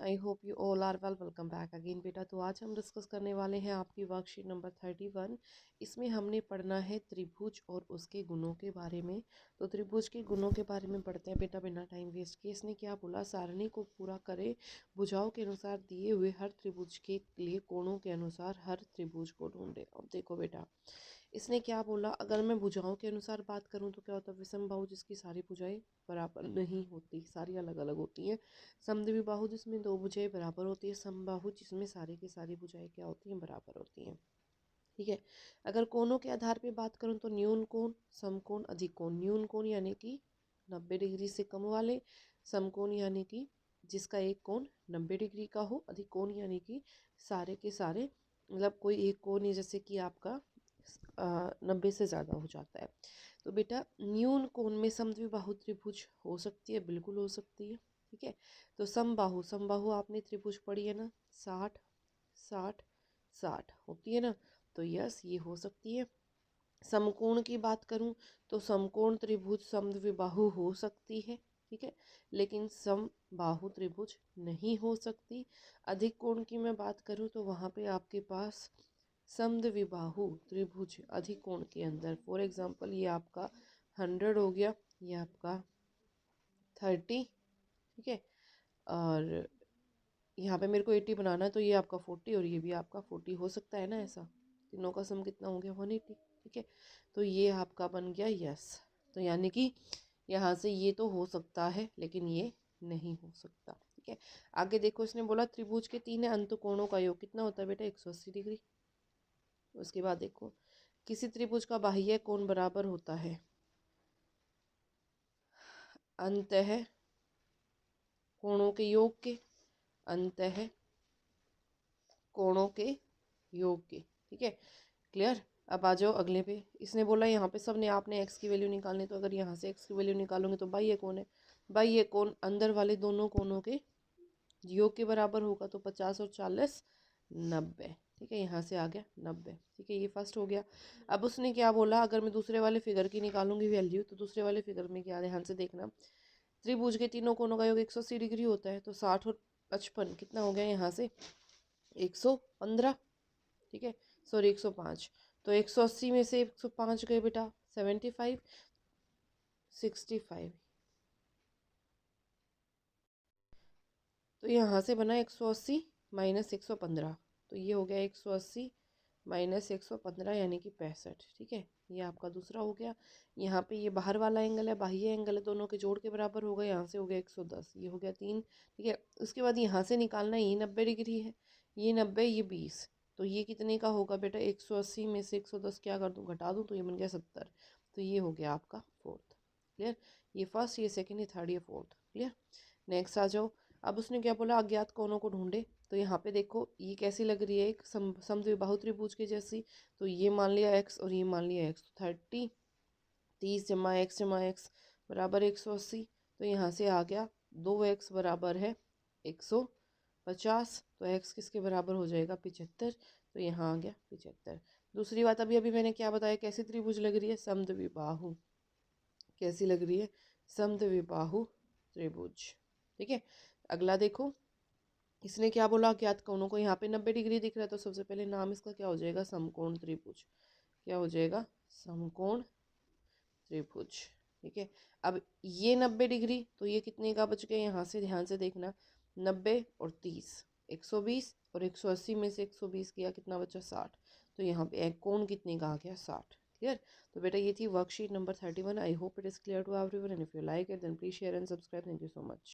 I hope you all are well. Welcome back again बेटा। तो आज हम डिस्कस करने वाले हैं आपकी वर्कशीट नंबर 31। इसमें हमने पढ़ना है त्रिभुज और उसके गुणों के बारे में। तो त्रिभुज के गुणों के बारे में पढ़ते हैं बेटा बिना टाइम वेस्ट किए। इसने क्या बोला, सारणी को पूरा करे, भुजाओं के अनुसार दिए हुए हर त्रिभुज के लिए कोणों के अनुसार हर त्रिभुज को ढूंढे। अब देखो बेटा, इसने क्या बोला, अगर मैं भुजाओं के अनुसार बात करूं तो क्या होता है, विषम बाहु जिसकी सारी भुजाएं बराबर नहीं होती, सारी अलग अलग होती हैं। समद्विबाहु जिसमें दो भुजाएं बराबर होती है। समबाहु जिसमें सारी की सारी भुजाएं क्या होती हैं, बराबर होती हैं। ठीक है। अगर कोणों के आधार पे बात करूं तो न्यून कोण, समकोण, अधिक कोण। न्यून कोण यानी कि 90 डिग्री से कम वाले, समकोण यानी कि जिसका एक कोण 90 डिग्री का हो, अधिक कोण यानी कि सारे के सारे, मतलब कोई एक कोण है जैसे कि आपका 90 से ज़्यादा हो जाता है। तो बेटा न्यून कोण में समद्विबाहु त्रिभुज हो सकती है, बिल्कुल हो सकती है। ठीक है। तो समबाहु, समबाहु आपने त्रिभुज पढ़ी है ना, 60 60 60 होती है ना, तो यस ये हो सकती है। समकोण की बात करूं तो समकोण त्रिभुज समद्विबाहु हो सकती है। ठीक है, लेकिन समबाहु त्रिभुज नहीं हो सकती। अधिक कोण की मैं बात करूं तो वहां पे आपके पास समद्विबाहु त्रिभुज अधिक कोण के अंदर, फॉर एग्जांपल ये आपका 100 हो गया, ये आपका 30। ठीक है, और यहाँ पे मेरे को 80 बनाना है तो ये आपका 40 और ये भी आपका 40 हो सकता है ना। ऐसा तीनों का सम कितना हो गया, 180। ठीक है, तो ये आपका बन गया यस। तो यानी कि यहाँ से ये तो हो सकता है लेकिन ये नहीं हो सकता। ठीक है, आगे देखो, इसने बोला त्रिभुज के तीन अंत कोणों का योग कितना होता है बेटा, 180 डिग्री। उसके बाद देखो, किसी त्रिभुज का बाह्य कोण बराबर होता है अंतः कोणों के योग के, अंतः कोणों के योग के। ठीक है, क्लियर। अब आ जाओ अगले पे। इसने बोला यहाँ पे सबने आपने एक्स की वैल्यू निकालनी, तो अगर यहाँ से एक्स की वैल्यू निकालोगे तो बाह्य कोण है, बाह्य कोण अंदर वाले दोनों कोणों के योग के बराबर होगा, तो 50 और 40 90। ठीक है, यहाँ से आ गया 90। ठीक है, ये फर्स्ट हो गया। अब उसने क्या बोला, अगर मैं दूसरे वाले फिगर की निकालूंगी वैल्यू, तो दूसरे वाले फिगर में क्या, ध्यान से देखना, त्रिभुज के तीनों कोणों का योग 180 डिग्री होता है, तो 60 और 55 कितना हो गया यहाँ से 115। ठीक है, सॉरी 105। तो 180 में से 105 गए बेटा 75, 65। तो यहाँ से बना 180 माइनस 115, तो ये हो गया 180 माइनस 115 यानी कि 65। ठीक है, ये आपका दूसरा हो गया। यहाँ पे ये बाहर वाला एंगल है, बाह्य एंगल है, दोनों के जोड़ के बराबर हो गया, यहाँ से हो गया 110, ये हो गया 3। ठीक है, उसके बाद यहाँ से निकालना, ये 90 डिग्री है, ये 90, ये 20, तो ये कितने का होगा बेटा, 180 में से 110 क्या कर दूँ, घटा दूँ, तो ये बन गया 70। तो ये हो गया आपका फोर्थ। क्लियर, ये फर्स्ट, ये सेकेंड, ये थर्ड, ये फोर्थ। क्लियर, नेक्स्ट आ जाओ। अब उसने क्या बोला, अज्ञात कोणों को ढूंढे। तो यहाँ पे देखो ये कैसी लग रही है, एक समद्विबाहु त्रिभुज के जैसी। तो ये मान लिया एक्स और ये मान लिया एक्स, तो 30, 30 जमा एक्स बराबर 180। तो यहाँ से आ गया 2x बराबर है 150। तो x किसके बराबर हो जाएगा, 75। तो यहाँ आ गया 75। दूसरी बात, अभी अभी मैंने क्या बताया, कैसी त्रिभुज लग रही है, समद्विबाहु। कैसी लग रही है, समद्विबाहु त्रिभुज। ठीक है, अगला देखो, इसने क्या बोला, अज्ञात कोणों को, यहाँ पे 90 डिग्री दिख रहा है, तो सबसे पहले नाम इसका क्या हो जाएगा, समकोण त्रिभुज। क्या हो जाएगा, समकोण त्रिभुज। ठीक है, अब ये 90 डिग्री, तो ये कितने का बच गया, यहाँ से ध्यान से देखना, 90 और 30 120, और 180 में से 120 किया, कितना बचा 60। तो यहाँ पे कोण कितने का आ गया, 60। क्लियर। तो बेटा ये थी worksheet number 31। I hope it is clear to everyone, and if you like it then please share and subscribe. Thank you so much.